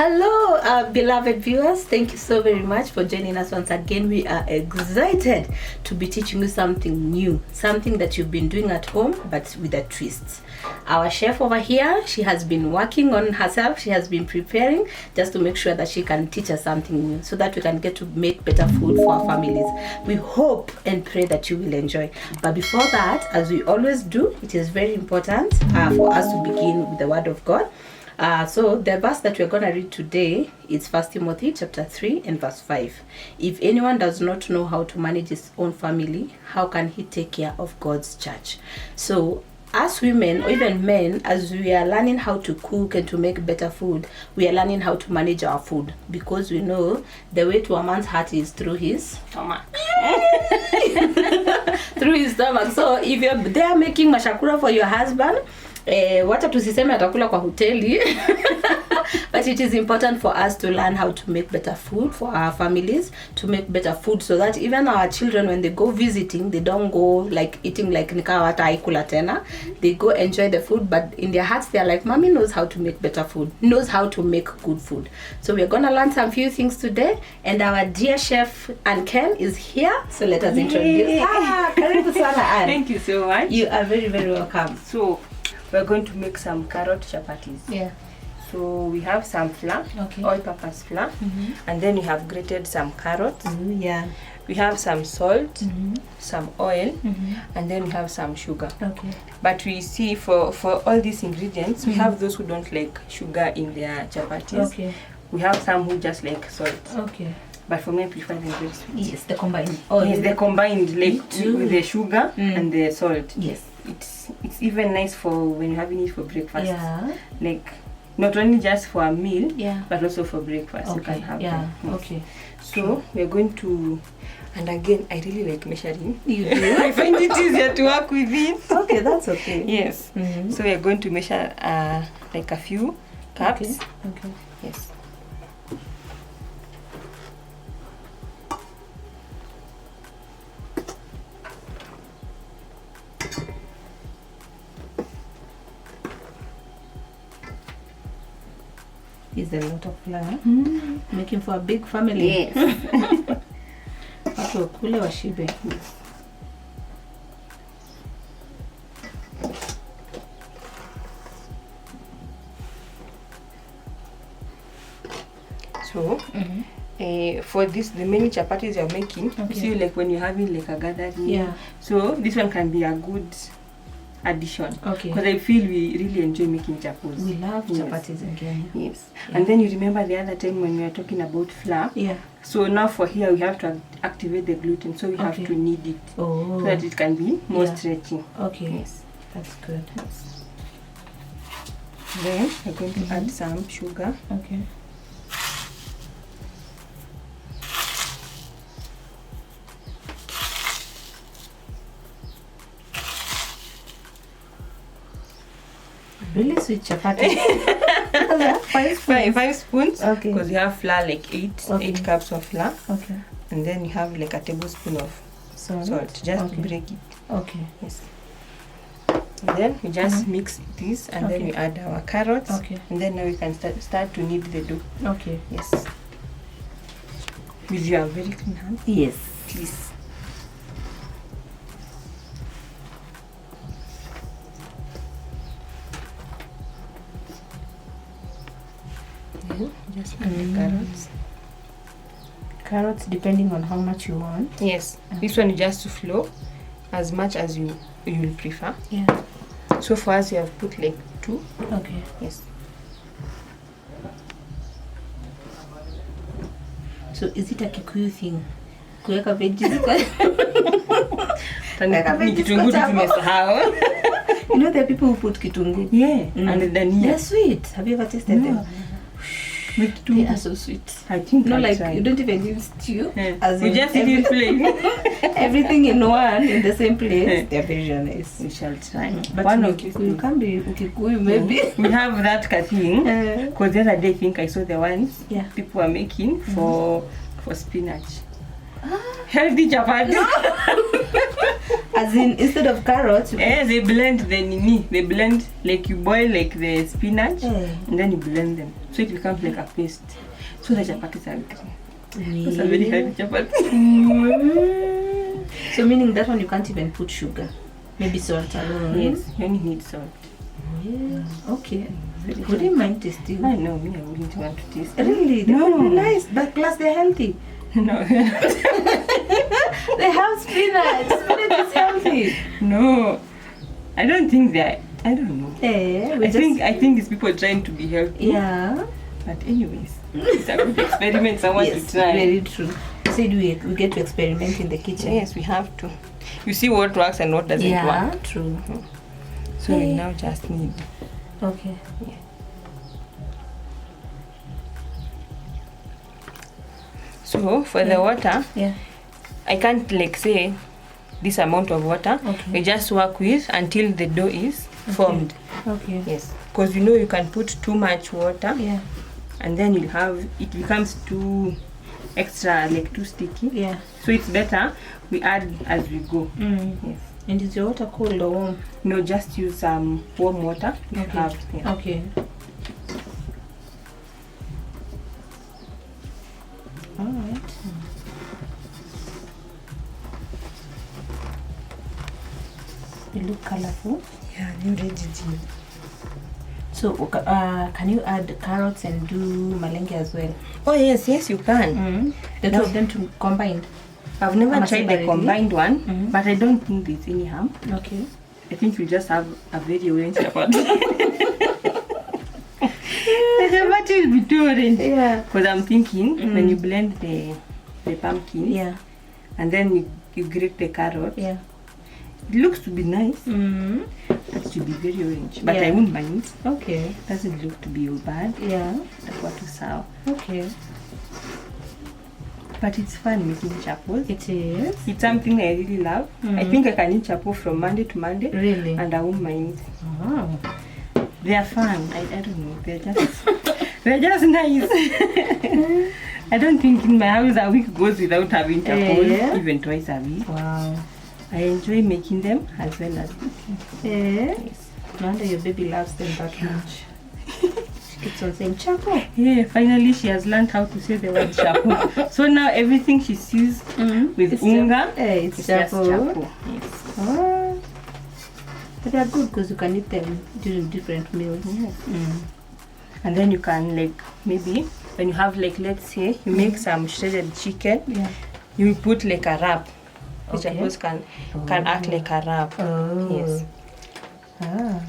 Hello, beloved viewers. Thank you so very much for joining us once again. We are excited to be teaching you something new, something that you've been doing at home, but with a twist. Our chef over here, she has been working on herself. She has been preparing just to make sure that she can teach us something new so that we can get to make better food for our families. We hope and pray that you will enjoy. But before that, as we always do, it is very important for us to begin with the Word of God. So the verse that we're going to read today is 1 Timothy chapter 3 and verse 5. If anyone does not know how to manage his own family, how can he take care of God's church? So as women or even men, as we are learning how to cook and to make better food, we are learning how to manage our food, because we know the way to a man's heart is through his stomach. Through his stomach. So if you're there making mashakura for your husband, wacha tusiseme atakula kwa hoteli. But it is important for us to learn how to make better food for our families, to make better food so that even our children, when they go visiting, they don't go like eating like nikawa hata haikula tena. They go enjoy the food, but in their hearts they are like, mommy knows how to make better food, knows how to make good food. So we're going to learn some few things today, and our dear chef Ann Ken is here. So let us introduce. Karibu sana, Ann. Thank you so much. You are very, very welcome. So we're going to make some carrot chapatis. Yeah. So we have some flour, Okay. all-purpose flour, and then we have grated some carrots. Yeah. We have some salt, some oil, and then we have some sugar. Okay. But we see for all these ingredients, we have those who don't like sugar in their chapatis. Okay. We have some who just like salt. Okay. But for me, I prefer the very sweet. Yes, the combined. Yes, the combined, like too. with the sugar and the salt. Yes. It's even nice for when you're having it for breakfast. Yeah. Like not only just for a meal, Yeah. but also for breakfast. You can Okay. have Yeah. them. Yes. Okay. So we're going to, and again, I really like measuring. You do? I find it easier to work with it. Okay, that's okay. Yes. Mhm. So we're going to measure like a few cups. Okay. Okay. Yes. Is a lot of flour. Making for a big family. Yes. Watu wakule washibe. So for this, the many chapatis you're making, you see, like when you're having like a gathering. Yeah. So this one can be a good addition. Okay. Because I feel we really enjoy making chapos. We love Yes. chapatis again. Yes. Yeah. And then you remember the other time when we were talking about flour. Yeah. So now for here we have to activate the gluten, so we have Okay. to knead it Oh. so that it can be more Yeah. stretchy. Okay. Yes. That's good. Then we're going to add some sugar. Okay. Really sweet chapati. 5 spoons. Five spoons. Okay. Because you have flour like eight Okay. cups of flour, Okay. and then you have like a tablespoon of Salt. salt. Just Okay. break it. Okay. Yes. And then we just mix this, and then Okay. we add our carrots. Okay. And then now we can start to knead the dough. Okay. Yes. With your very clean hands, Yes. please. Then just add the carrots. Carrots, depending on how much you want. Yes. This one is just to flow as much as you will prefer. Yeah. So for us, we have put like 2. Okay. Yes. So is it a Kikuyu thing? Kuweka veggies kwa Ni kitunguu tu tumesahau. You know there are people who put kitungu. Yeah. And They're dania. sweet. Have you ever tasted them? They are so sweet. I think No, I'll like try. you don't even use stew. Yeah. As We in just eat it plain. everything in one in the same place. They're very nice. We shall try. But One you of these Kikuyu days. can be Kikuyu maybe. We have that thing. Because the other day I think I saw the ones Yeah. people are making for spinach. Healthy chapati. As in, instead of carrots, They blend the nini. They blend, like you boil like the spinach, Eh. and then you blend them. So it becomes like a paste. So the chapatis are green. It's a really? very healthy chapati. So meaning that one you can't even put sugar, maybe salt alone. Yes, you only need salt. Yeah. Okay. Very Wouldn't mind tasting. I know, me, I wouldn't want to taste it. Really? They would be nice, but plus they're healthy. No. They have spinach. Spinach is healthy. No. I don't think that. I don't know. Eh, we I think it's people trying to be healthy. Yeah. But anyways, it's a good experiment. I want Yes, to try. very true. You said we get to experiment in the kitchen. Yes, we have to. You see what works and what doesn't Yeah, work. true. So we now just need. Okay. Yeah. So for the water, Yeah. I can't like say this amount of water. Okay. We just work with until the dough is formed. Okay. Yes, because you know you can put too much water, Yeah. and then you'll have it becomes too extra, like too sticky. Yeah. So it's better we add as we go. Mm. Yes. And is your water cold or warm? No, just use some warm water if you Okay. have. Yeah. Okay. All right. They look colorful. Yeah, you ready? So, can you add carrots and do malenge as well? Oh yes, you can. The two of them to combined. I've never Ama tried the separately? combined one, Mhm. but I don't think there's any harm. Okay. I think we just have a very orange chapati. The chapati will be too orange. Yeah. Because I'm thinking when you blend the pumpkin Yeah. and then you grate the carrot, Yeah. it looks to be nice. Mm. That should be very orange, but Yeah. I won't mind. Okay. Doesn't look to be bad. Yeah. That's what to serve. Okay. But it's fun making chapos. It is. It's something I really love. I think I can eat chapo from Monday to Monday, Really? and I won't mind. Wow. They are fun. I don't know. They're just nice. I don't think in my house a week goes without having chapos, Yeah. even twice a week. Wow. I enjoy making them as well as eating. Yeah. Yes. No wonder your baby loves them that much. She keeps on saying chapo. Yeah, finally she has learned how to say the word chapo. So now everything she sees with It's unga, it's it's just chapo. chapo. Yes. Oh. But they're good because you can eat them during different meals. Yes. And then you can like maybe when you have like let's say you make some shredded chicken, Yeah. you put like a wrap. The Okay. chapos can act like a wrap. Oh. Yes. Ah.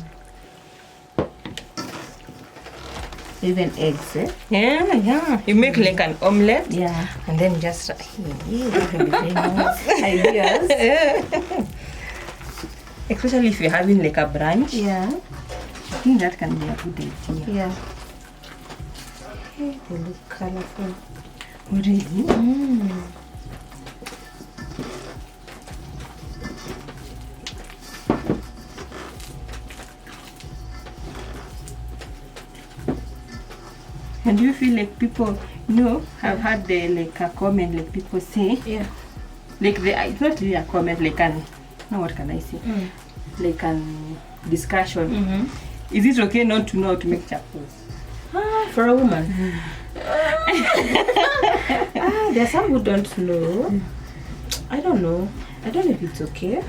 Even eggs, eh? Yeah. You make like an omelette. Yeah. And then just that will be very nice. Ideas. Especially if you're having like a brunch. Yeah. I think that can be a good idea. Yeah. They look colorful. Oh, really? And do you feel like people, have had the like a comment like people say, Yeah. like it's not really a comment, like what can I say? Like an discussion. Is it okay not to know how to make chapos? For a woman. There are some who don't know. I don't know. I don't know if it's okay.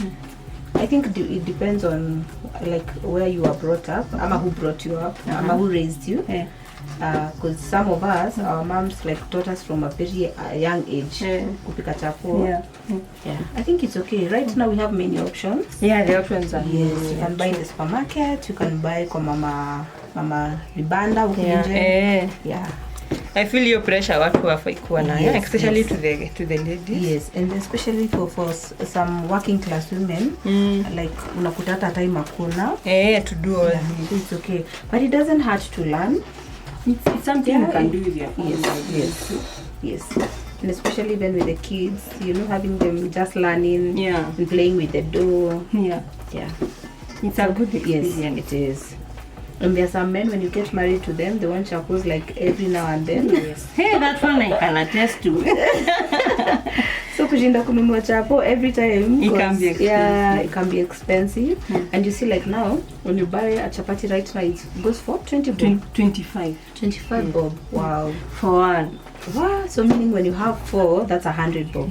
I think it depends on like where you are brought up, ama who brought you up, ama who raised you. Yeah. Because some of us, our moms like taught us from a very young age kupika chapo. Yeah. Yeah. I think it's okay. Right now we have many options. Yeah, the options are Yes, you can buy in the supermarket. You can buy kwa mama vibanda huku Yeah. nje. Yeah. I feel your pressure watu wafai kuwa nayo, Yes, especially yes. to the ladies. Yes, and especially for some working class women, like unakuta hata time hakuna. To do all Yeah, this. so it's okay, but it doesn't hurt to learn. It's something you can do with your Yes. Yes. And especially even with the kids, having them just learning and playing with the dough. Yeah. It's a good experience. Yes, it is. And there are some men, when you get married to them, they want chapos like every now and then. Yes. Hey, that one I can attest to. So kushinda kununua chapo every time. It can be expensive. Yeah, it can be expensive. And you see, like now, when you buy a chapati right now, it goes for 20 bob. 25. 25 bob. Wow. For one. Wow. So meaning when you have 4, that's 100 bob.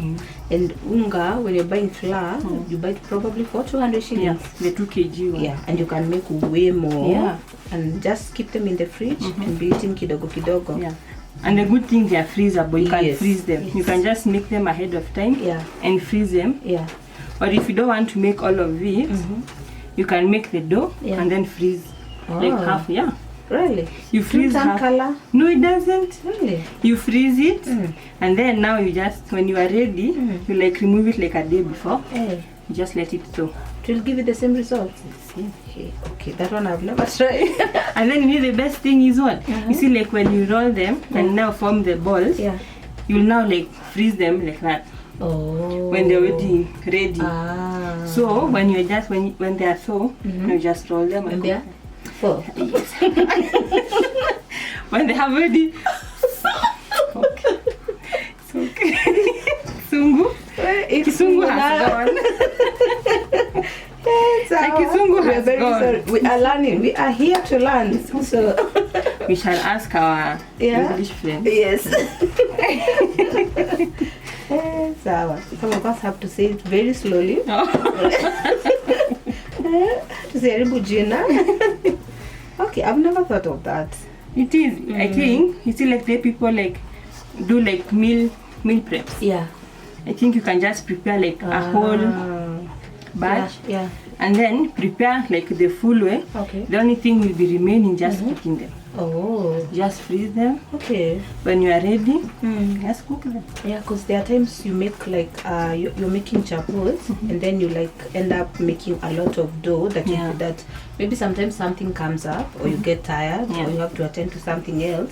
And unga, when you're buying flour, you buy it probably for 200 shillings. Yeah, the 2 kg one. Yeah, and you can make way more. Yeah. And just keep them in the fridge and be eating kidogo kidogo. Yeah. And the good thing, they are freezable. You can freeze them. Yes. You can just make them ahead of time and freeze them. Yeah. But if you don't want to make all of it, you can make the dough and then freeze like half. Yeah. Really? You freeze half. Color? No, it doesn't. Really? You freeze it, and then now you just, when you are ready, you like remove it like a day before. You just let it thaw. It will give you the same result. Okay, that one I've never tried. And then you know the best thing is what? You see, like when you roll them and now form the balls, you'll now like freeze them like that. Oh. When they're already ready. Ah. So when you just when they are thaw, you just roll them. And they are thaw. Yes. When they have already. Okay. It's okay. Sungu. Kisungu has gone. Like Kisungu has gone. Sorry. We are learning. We are here to learn. So we shall ask our English friends. Yes. Some of us have to say it very slowly. To say Jina. Okay, I've never thought of that. It is. I think you see, like the people like do like meal preps. Yeah. I think you can just prepare like a whole batch. Yeah. And then prepare like the full way. Okay. The only thing will be remaining just cooking them. Oh. Just freeze them. Okay. When you are ready, just cook them. Yeah, because there are times you make like you're making chapos and then you like end up making a lot of dough that you that maybe sometimes something comes up or you get tired or you have to attend to something else.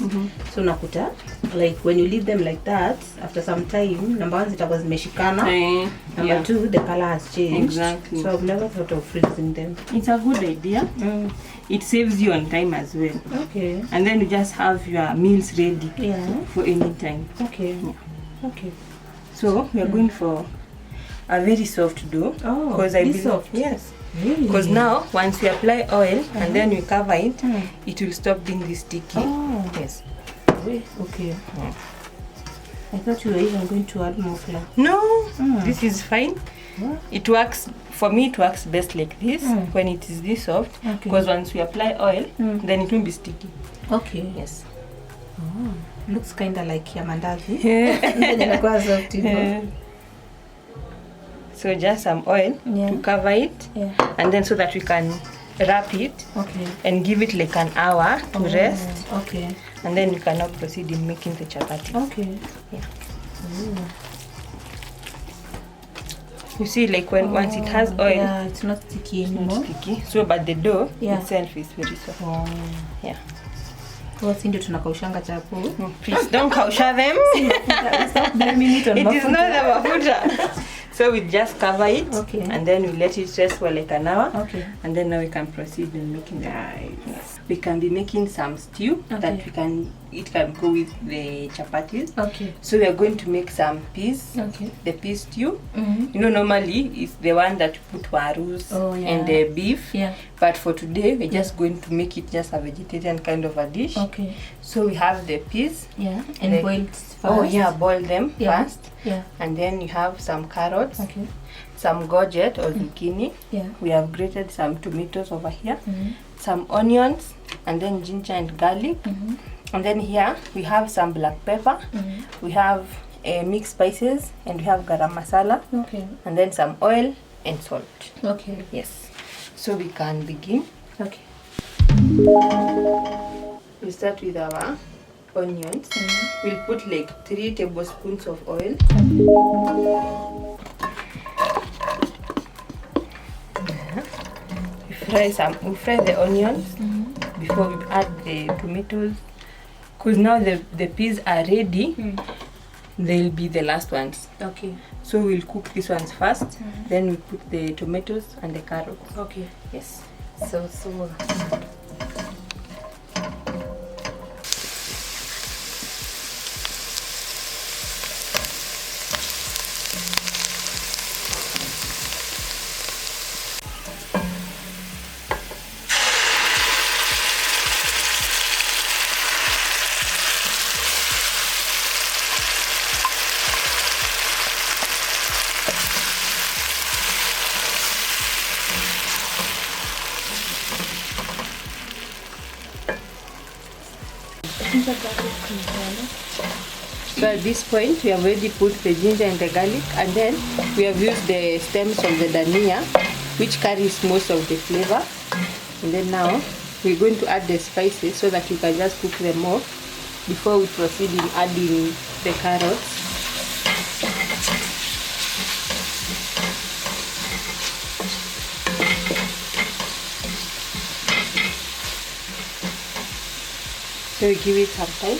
So nakuta like when you leave them like that, after some time, number one zitakuwa zimeshikana. Number two, the color has changed. Exactly. So I've never thought of freezing them. It's a good idea. It saves you on time as well. Okay. And then you just have your meals ready for any time. Okay. Yeah. Okay. So we are going for a very soft dough. Oh, because I this soft. Yes. Really? Because now once we apply oil and then we cover it, it will stop being this sticky. Oh. Yes. Okay. I thought you were even going to add more flour. No, this is fine. What? It works, for me it works best like this when it is this soft. Because once we apply oil, then it won't be sticky. Okay. Yes. Oh. Looks kind of like yamandazi. So just some oil to cover it, and then so that we can wrap it and give it like an hour to rest. Okay. And then we can now proceed in making the chapati. Okay. Yeah. You see, like when once it has oil, it's not sticky anymore. Sticky. So, but the dough itself is very soft. Yeah. Ndio tunakaushanga chapo. Please don't kausha them. It is not the mafuta. So we just cover it and then we let it rest for like an hour. Okay. And then now we can proceed in making the yes. We can be making some stew that it can go with the chapatis. Okay. So we are going to make some peas. Okay. The peas stew. You know, normally it's the one that you put warus and the beef. Yeah. But for today we're just going to make it just a vegetarian kind of a dish. Okay. So we have the peas. Yeah. And boiled first. Oh yeah, boil them first. Yeah. And then you have some carrots. Okay. Some courgette or zucchini. Yeah. We have grated some tomatoes over here. Some onions and then ginger and garlic. And then here we have some black pepper. We have mixed spices and we have garam masala. Okay. And then some oil and salt. Okay. Yes. So we can begin. Okay. We start with our onions. We'll put like 3 tablespoons of oil. We fry the onions before we add the tomatoes. Because now the peas are ready, they'll be the last ones. Okay. So we'll cook these ones first, then we put the tomatoes and the carrots. Okay. Yes. So. So at this point, we have already put the ginger and the garlic, and then we have used the stems of the dania, which carries most of the flavor. And then now we're going to add the spices so that you can just cook them off before we proceed in adding the carrots. So we give it some time.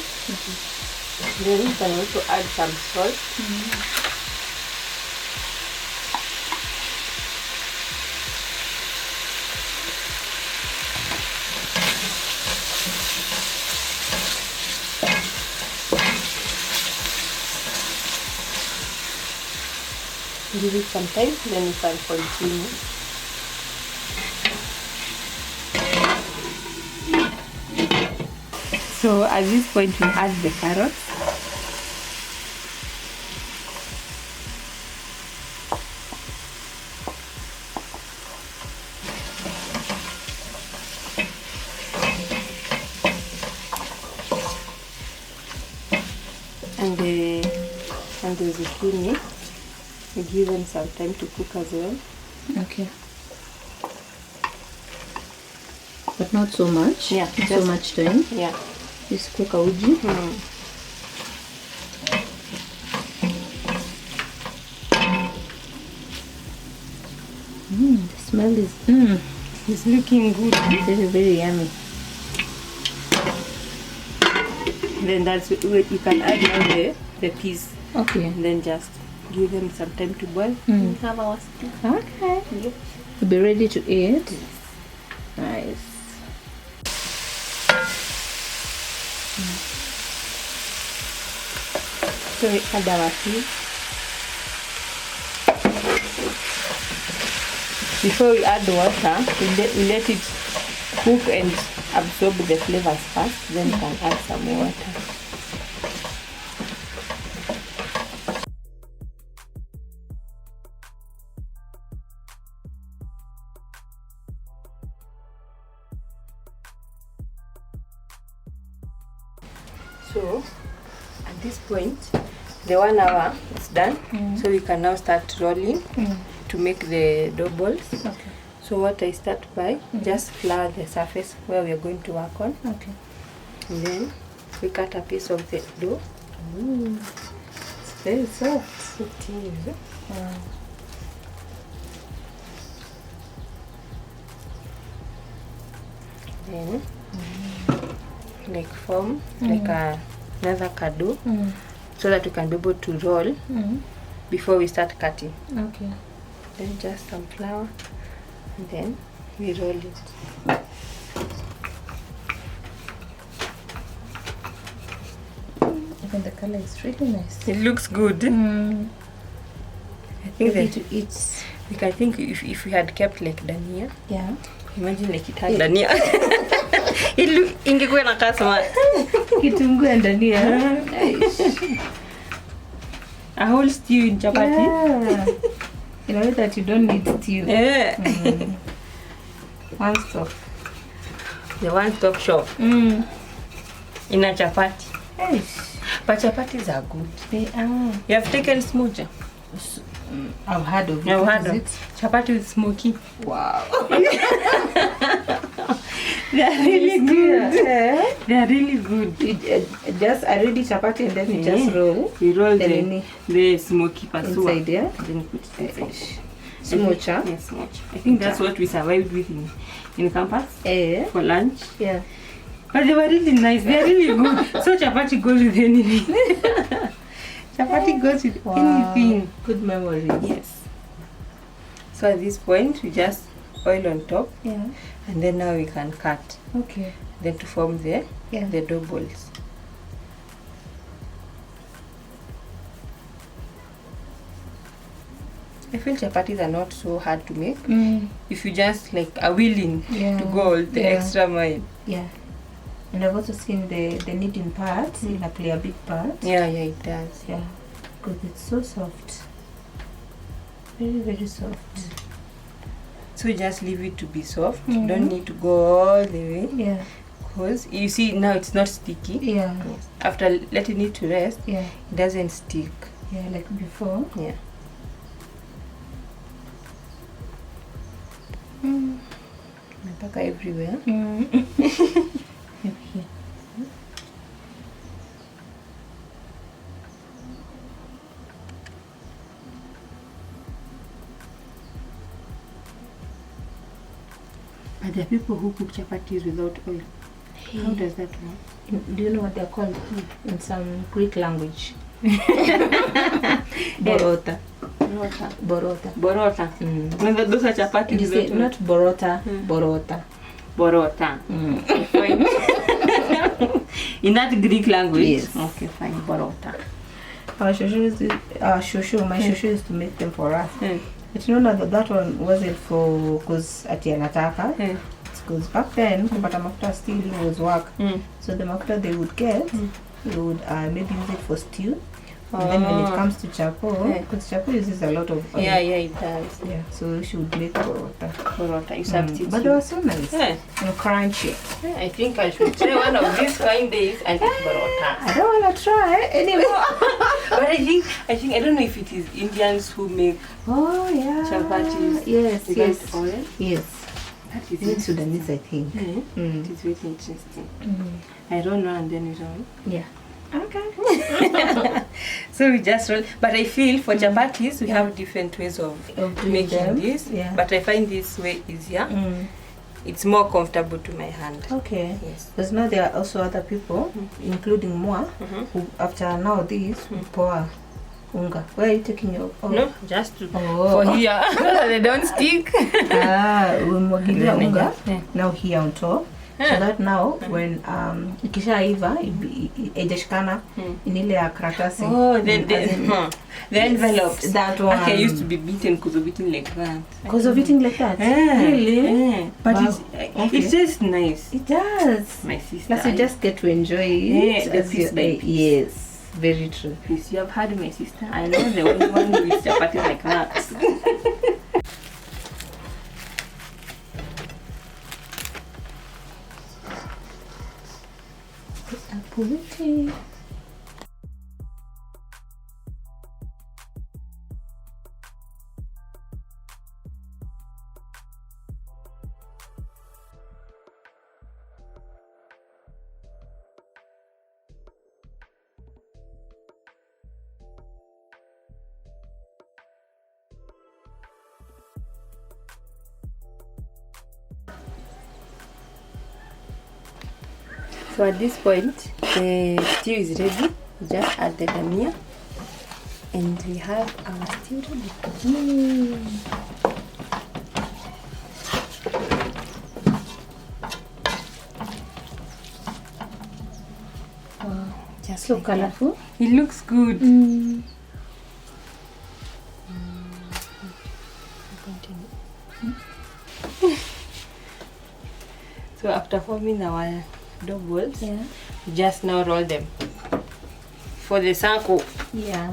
Then you can also add some salt. Give it some time, then you can continue. So at this point we add the carrots. And the zucchini. We give them some time to cook as well. Okay. But not so much. Yeah. Not so much time. Yeah. Just cook a uji. The smell is It's looking good. very, very yummy. Then that's where you can add now the peas. Okay. And then just give them some time to boil. And have our stew. Okay. Yep. We'll be ready to eat. Nice. So we add our peas. Before we add the water, we let it cook and absorb the flavors first. Then you can add some water. So at this point, the 1 hour is done. So we can now start rolling to make the dough balls. Okay. So what I start by, just flour the surface where we are going to work on. Okay. And then we cut a piece of the dough. Ooh. It's very soft. It is. Wow. Then like form like another cado, so that we can be able to roll before we start cutting. Okay. Then just some flour, and then we roll it. Even the color is really nice. It looks good. I think Ready that to eat. like, I think if we had kept like dania, Yeah. imagine like it had dania. Ingekuwa inakaa smart. Kitunguu and dania. A whole stew in chapati. Yeah. In a way that you don't need stew. Yeah. One stop. The one-stop shop Mm. in a chapati. Yes. But chapatis are good. They are. You have taken smocha. I've heard of it. You've heard Is of it? chapati with smoky. Wow. They are really good. Yeah. They are really good. You, just a ready chapati and then you just roll. You roll Then the smoky pasua. inside, yeah? Then put it inside. Smocha. Yes, smocha. I think that's what we survived with in campus for lunch. Yeah. But they were really nice. They are really good. So chapati goes with anything. Chapati goes with anything. Good memory. Yes. So at this point, we just oil on top, Yeah. and then now we can cut. Okay. Then to form the Yeah. dough balls. I feel chapatis are not so hard to make if you just like are willing to go the extra mile. Yeah. And I've also seen the kneading part play a big part. Yeah, it does. Yeah. Because it's so soft. Very, very soft. So just leave it to be soft. You don't need to go all the way. Yeah. hose. You see now it's not sticky. Yeah. Yes. After letting it to rest, Yeah. it doesn't stick. Yeah, like before. Yeah. Napaka everywhere. Here. But there are people who cook chapatis without oil. How does that work? Do you know what they're called in some Greek language? Borota. Borota. Borota. No, those are chapatis. You say without oil. not borota, borota. Borota. Fine. In that Greek language? Yes. Okay, fine. Borota. My shushu used to make them for us. But you know that one wasn't for because ati anataka. It's because back then kupata mafuta still was work. So the mafuta they would get, they would maybe use it for stew. And then when it comes to chapo, because chapo uses a lot of oil. Yeah, it does. Yeah, so she would make borota. Borota, you substitute. But they were so nice. Yeah. And crunchy. Yeah, I think I should try one of these fine days and eat borota. I don't want to try anymore. But I don't know if it is Indians who make Oh yeah. chapatis Yes, without oil. Yes. That is In Sudanese, I think. It is very interesting. I don't know, and then we don't. Yeah. Okay. So we just roll. But I feel for chapatis, we have different ways of doing making them. this. Yeah. But I find this way easier. It's more comfortable to my hand. Okay. Yes. Because now there are also other people, including Moa, who after now this pour unga. Where are you taking your? Oh. No, just to, Oh. for here. So that they don't stick. Umwagilia unga. Yeah. Now here on top. So that now when ikishaiva ijashikana in ile ya karatasi. Oh, the envelopes. That one. Okay, I used to be beaten because of eating like that. Because of eating like that? Really? But Wow. it's just nice. It does. My sister. Plus you just get to enjoy it. Yeah, the as piece you- by piece. Yes, very true. Yes, you have had my sister. I know the only one with chapati like that. Apuriti. So at this point, the stew is ready. We just add the dania, and we have our stew ready. Wow. Just So like colorful. that. It looks good. So after forming our dough balls, Yeah. we just now roll them for the circle. Yeah.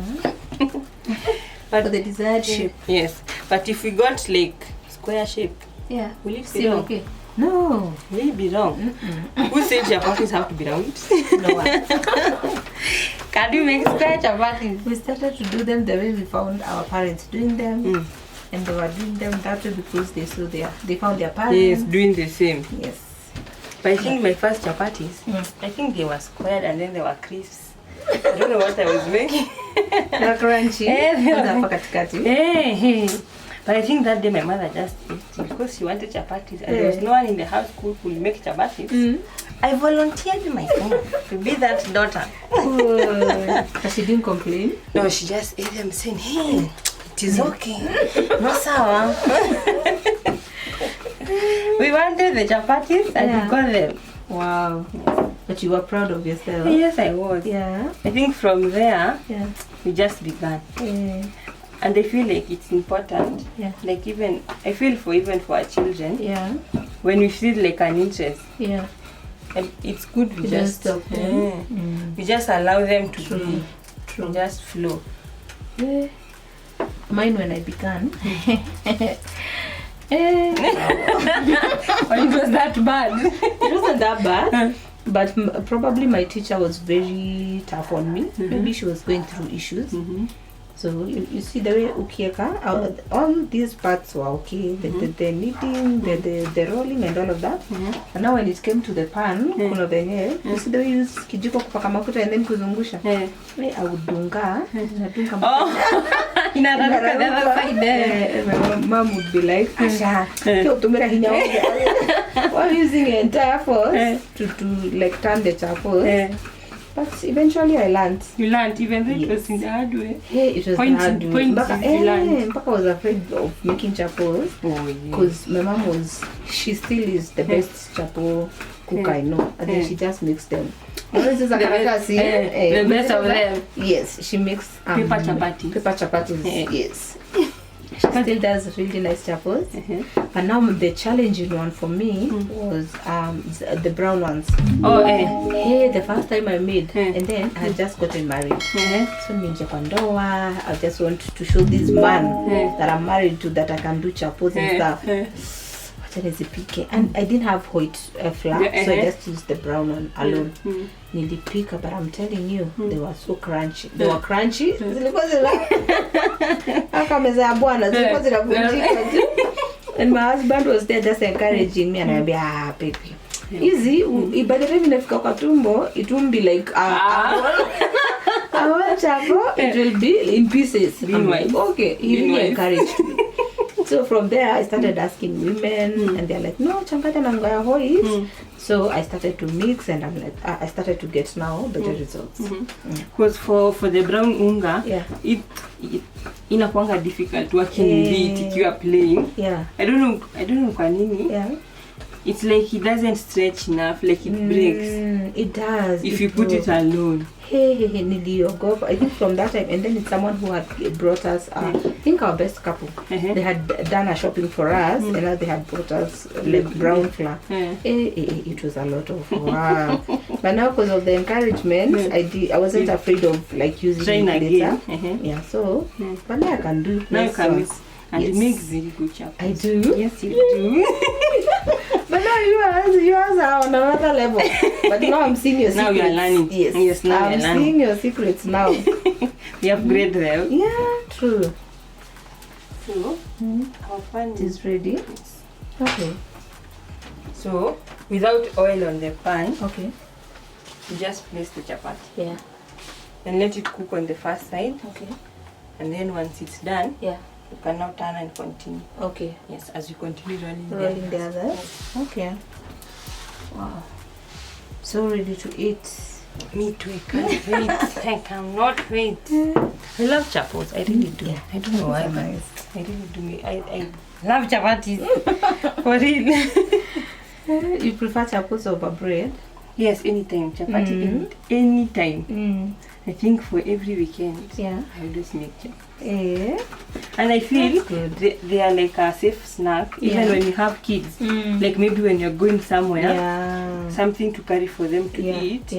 But For the desired shape. yes, but if we got like square shape, Yeah. will it be Still wrong? okay. No. Will it be wrong? Who said chapatis have to be round? No one. Can we make square chapatis? We started to do them the way we found our parents doing them. And they were doing them that way because they saw they found their parents. Yes, doing the same. Yes. But I think my first chapatis, I think they were squared and then they were crisps. I don't know what I was making. They're crunchy. Kwanza hapa katikati. Hey. But I think that day my mother just ate because she wanted chapatis and there was no one in the house who could make chapatis. I volunteered myself to be that daughter. But she didn't complain. No, she just ate them saying, hey, it is okay. No sour. We wanted the chapatis and we got them. Wow. But you were proud of yourself. Yes, I was. Yeah. I think from there, Yeah. we just began. Yeah. And I feel like it's important. Yeah. Like even for our children, Yeah. when we feel like an interest, Yeah. and it's good we You just don't stop. we just allow them to True. be, True. just flow. Yeah. Mine when I began, Or it was that bad? It wasn't that bad. But probably my teacher was very tough on me. Maybe she was going through issues. So you see the way ukieka, all these parts were okay. The kneading, the rolling and all of that. And now when it came to the pan, kuna venye, you see the way you use kijiko kupaka mafuta and then kuzungusha. I would dunga. Inararuka the other side there. My mom would be like, Asha, why are you using your entire force to like turn the chapos? But eventually I learned. You learned, even though it was in the hard way. Hey, it was the hard way. Mpaka was afraid of making chapos. Because my mom she still is the best chapo cook I know. And then she just makes them. The best of them. Yes, she makes paper chapatis. Paper chapatis, yes. She still does really nice chapos. But now the challenging one for me was the brown ones. Hey, the first time I made, and then I had just gotten married. So Minji Wanjau, I just want to show this man that I'm married to that I can do chapos and stuff. And I didn't have white flour, so I just used the brown one alone. Nilipika, but I'm telling you, they were so crunchy. They were crunchy. And my husband was there just encouraging me, and I'd be baby. Easy, by the time inafika kwa tumbo, it won't be like chapo, it will be in pieces. I'm like, okay, he really encouraged me. So from there, I started asking women, and they're like, no, chankata nangoya hoi. So I started to mix, and I'm like, I started to get now better results. Because for the brown unga, it inakuanga difficult working with it if you are plain. I don't know kwa nini. It's like it doesn't stretch enough, like it breaks. It does. If you put it alone. I think from that time, and then it's someone who had brought us, I think our best couple. They had done a shopping for us, and now they had brought us like brown flour. It was a lot of work. But now because of the encouragement, I wasn't afraid of like using it later. So, but now I can do. Now you can mix. And it makes very good chapos. I do? Yes, you do. But now yours are on another level. But now I'm seeing your secrets. Now you are learning. Yes, now I'm seeing your secrets now. We upgrade them. Yeah, true. So, our pan is ready. Yes. Okay. So, without oil on the pan, you just place the chapati. And let it cook on the first side. And then once it's done, you can now turn and continue. Yes, as you continue rolling the other. Wow. So ready to eat. Me too, I can't wait. I cannot wait. I love chapos. I really do. I don't know why, but I really do. I love chapatis. For real. You prefer chapos over bread? Yes, anytime. Chapati, anytime. I think for every weekend, I always make chapos. And I feel they are like a safe snack, even when you have kids. Like maybe when you're going somewhere, something to carry for them to eat.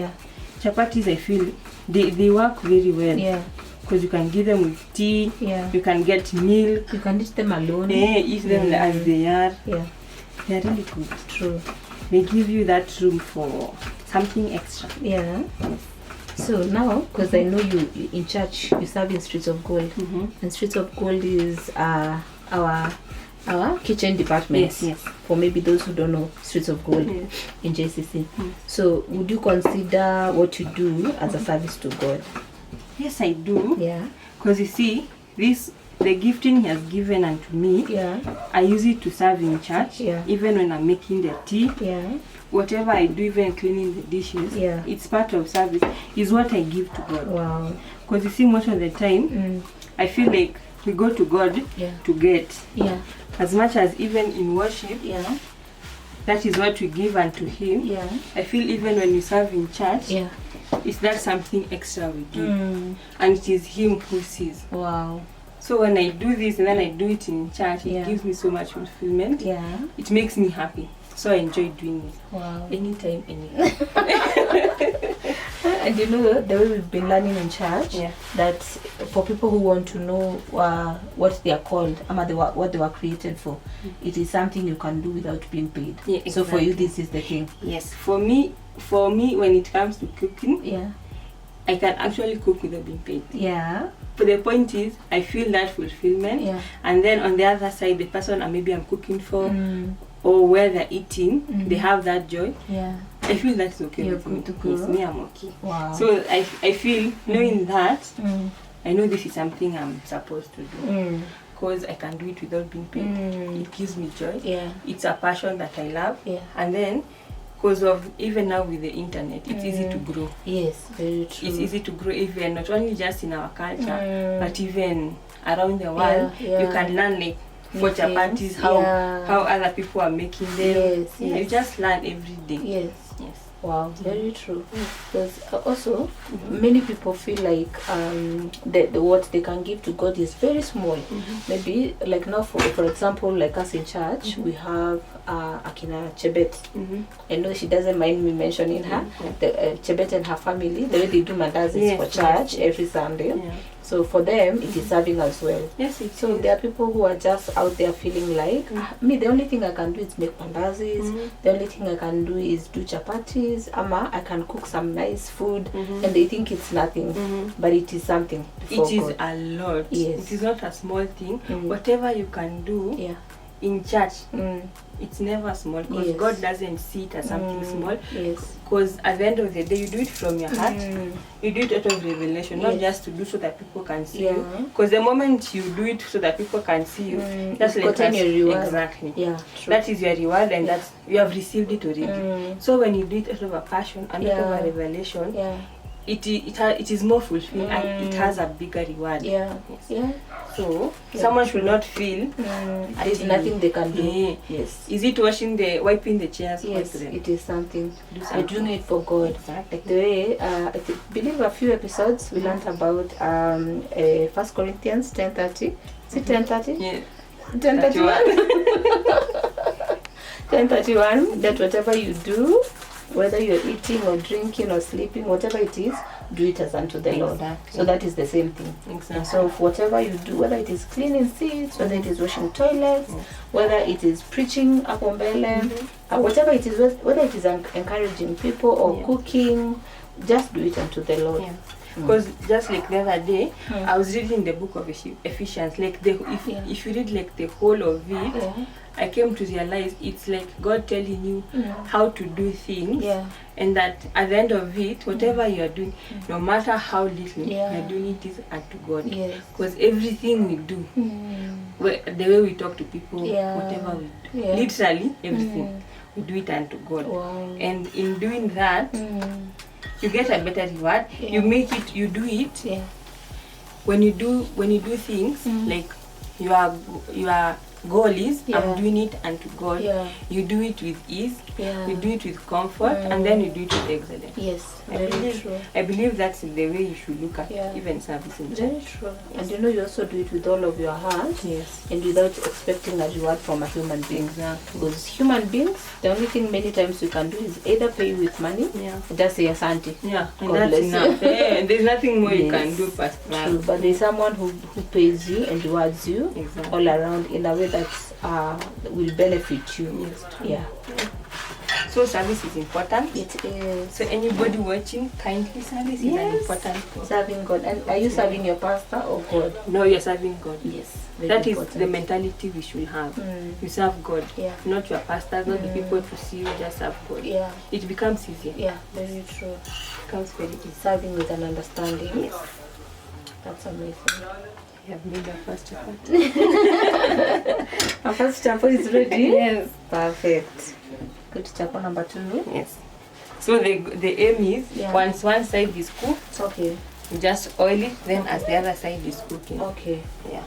Chapatis, I feel they work very well. Because you can give them with tea, you can get milk. You can eat them alone. Eat them as they are. They are really good. True. They give you that room for something extra. So now, because I know you in church, you serve in Streets of Gold. And Streets of Gold is our kitchen department. For maybe those who don't know Streets of Gold in JCC. So would you consider what you do as a service to God? Yes, I do. Because you see, the gifting He has given unto me, I use it to serve in church, even when I'm making the tea. Whatever I do, even cleaning the dishes, it's part of service. Is what I give to God. Wow. Because you see, most of the time, I feel like we go to God to get. As much as even in worship, that is what we give unto Him. I feel even when we serve in church, it's that something extra we give. And it is Him who sees. Wow. So when I do this and then I do it in church, it gives me so much fulfillment. It makes me happy. So I enjoy doing it. Wow. Anytime, anywhere. And you know, the way we've been learning in church, that for people who want to know what they are called, what they were created for, it is something you can do without being paid. Yeah, exactly. So for you, this is the thing. Yes, for me, when it comes to cooking, I can actually cook without being paid. Yeah. But the point is, I feel that fulfillment. Yeah. And then on the other side, the person maybe I'm cooking for, or where they're eating, they have that joy. Yeah. I feel that's okay. You're with good me. to go. Yes, me, I'm okay. Wow. So I feel, knowing that, I know this is something I'm supposed to do. Because I can do it without being paid. It gives me joy. Yeah. It's a passion that I love. Yeah. And then, because of even now with the internet, it's easy to grow. Yes, very true. It's easy to grow even not only just in our culture, but even around the world. You can learn like for chapatis, how other people are making them. Yes, you just learn every day. Yes. Wow, very true. Because also many people feel like what they can give to God is very small. Maybe like now, for example, like us in church, we have Akina Chebet. I know she doesn't mind me mentioning her. The Chebet and her family, the way they do mandazis for church every Sunday. So for them, it is serving as well. Yes, so there are people who are just out there feeling like, me, the only thing I can do is make mandazis. The only thing I can do is do chapatis. I can cook some nice food. And they think it's nothing. But it is something. It is a lot. Yes. It is not a small thing. Whatever you can do in church, it's never small. Because God doesn't see it as something small. Because at the end of the day, you do it from your heart. You do it out of revelation, not just to do so that people can see you. Because the moment you do it so that people can see you, that's like your reward. Exactly. Yeah, that is your reward, and that's you have received it already. So when you do it out of a passion and out of a revelation, it is more fulfilling and it has a bigger reward. So someone should not feel there's nothing they can do. Yes. Is it wiping the chairs? Yes, it is something. We're doing it for God. Exactly. Like the way I believe a few episodes we learned about 1 Corinthians 10:30. Is it 10:30? Yeah. 10:31. 10:31. That whatever you do, whether you're eating or drinking or sleeping, whatever it is, do it as unto the Lord. So that is the same thing. Exactly. So whatever you do, whether it is cleaning seats, whether it is washing toilets, whether it is preaching whatever it is, whether it is encouraging people or cooking, just do it unto the Lord. Because just like the other day, I was reading the book of Ephesians. Like if you read like the whole of it, I came to realize it's like God telling you how to do things, and that at the end of it, whatever you are doing, no matter how little you are doing it is unto God. Because everything we do, the way we talk to people, whatever we do, literally everything, we do it unto God. And in doing that, you get a better reward. You make it, you do it. When you do things like your goal is I'm doing it unto God. You do it with ease. You do it with comfort, and then you do it with excellence. Yes, I believe that's the way you should look at even service in church. Very true. And you know, you also do it with all of your heart. And without expecting a reward from a human being. Exactly. Because human beings, the only thing many times we can do is either pay you with money, or just say asante. And that's enough. There's nothing more you can do past that. True. But there's someone who pays you and rewards you all around in a way that will benefit you. So service is important. It is. So anybody watching, kindly, service is an important thing. Serving God. And are you serving your pastor or God? No, you're serving God. Yes. That important. Is the mentality we should have. You serve God. Not your pastors, not the people to see you, just serve God. It becomes easier. Very true. It becomes very easy. Serving with an understanding. That's amazing. You have made our first chapati. Our first chapati is ready? Yes. Perfect. Go to chapati number 2. Yes. So the aim is once one side is cooked, you just oil it, then as the other side is cooking. Yeah.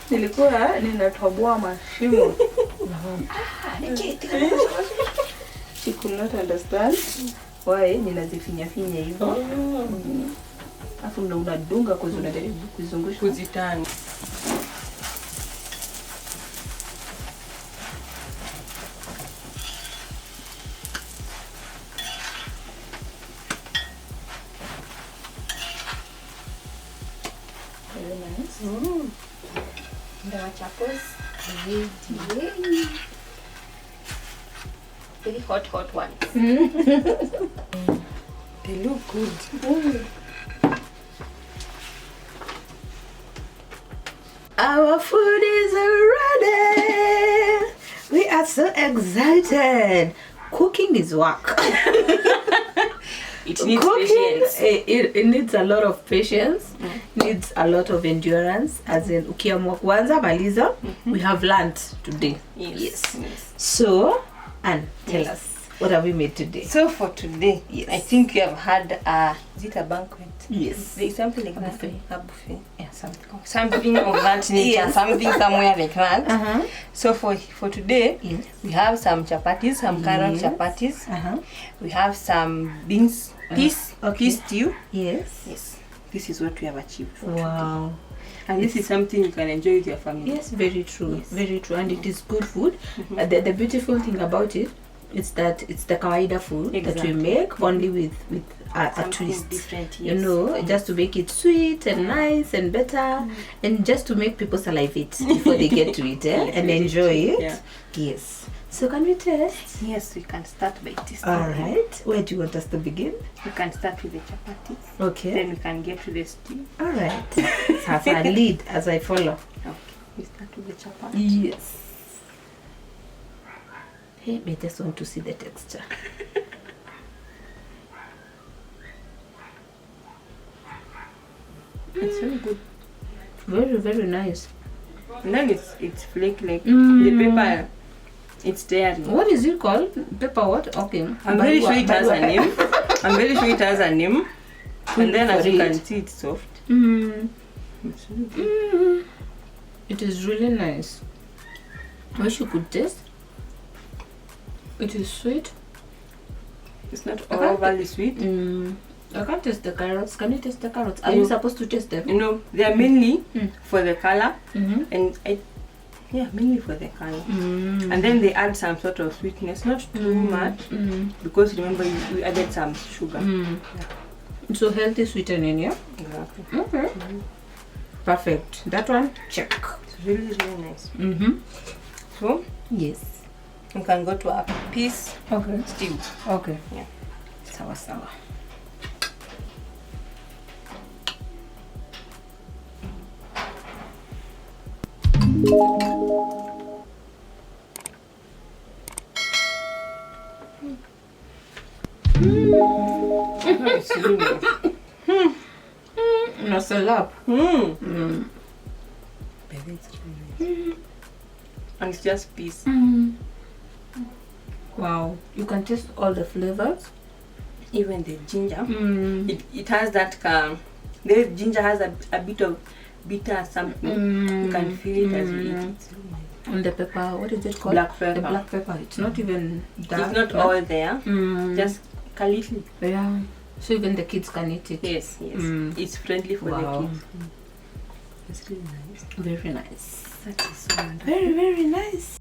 Nilikuwa ninatoboa mashimo. She could not understand why ninazifinya hivyo. alafu unadunga kwa unajaribu kuzungusha kuzitani. Very nice. Ndawa chapos ready. Very hot ones. They look good. Our food is ready. We are so excited. Cooking is work. It needs Cooking, patience. it needs a lot of patience, needs a lot of endurance. As in, ukiamua kuanza maliza, we have learned today. Yes. So, Anne, tell us, what have we made today? So for today, Yes. I think you have had is it a banquet? Yes. There is something like A that. buffet. A buffet. Yeah, something. Something of that nature. Yes. Something somewhere like that. Uh-huh. So for today, Yes. we have some chapatis, some carrot Yes. chapatis. Uh-huh. We have some beans, peas stew. Yes. Yes. This is what we have achieved for today. Wow. And this is something you can enjoy with your family. Yes, very true. Yes. Very true. And it is good food. The beautiful thing about it is that it's the kawaida food that we Exactly. make only with a Something twist. different, You yes. know, just to make it sweet and nice and better, and just to make people salivate before they get to it Yes, and really enjoy true. it. Yeah. Yes. So can we test? Yes, we can start by tasting. All right. Where do you want us to begin? We can start with the chapati. Okay. Then we can get to the stew. All right. Sasa lead as I follow. Okay. We start with the chapati. Yes. Hey, I just want to see the texture. It's very good. Very, very nice. And then it's flaky like Mm. the pepper. It's there. What is it called? Pepper what? Okay. I'm very sure it has a name. I'm very sure it has a name. And then as you can see, it's soft. Mm. It's really good. Mm. It is really nice. I wish you could taste. It is sweet. It's not I can't overly sweet. I can't taste the carrots. Can you taste the carrots? Are No. you supposed to taste them? You know, they are mainly Mm. for the color, Mm-hmm. and mainly for the color. And then they add some sort of sweetness, not too much, because remember we added some sugar. So healthy sweetening, yeah? Exactly. Okay. Perfect. That one, check. It's really, really nice. Mm-hmm. So Yes. you can go to a peas Okay. stew. Okay. Yeah. Sawa sawa. It's really nice. That's a lot. Baby, it's really nice. And it's just peas. Wow. You can taste all the flavors. Even the ginger. It has that the ginger has a bit of bitter something. You can feel it as you eat it. It's really nice. And the pepper, what is it called? Black pepper. The black pepper. It's not even dark. It's not all there. Just a little. Yeah. So even the kids can eat it. Yes. It's friendly for Wow. the kids. It's really nice. Very nice. That is so wonderful. Very, very nice.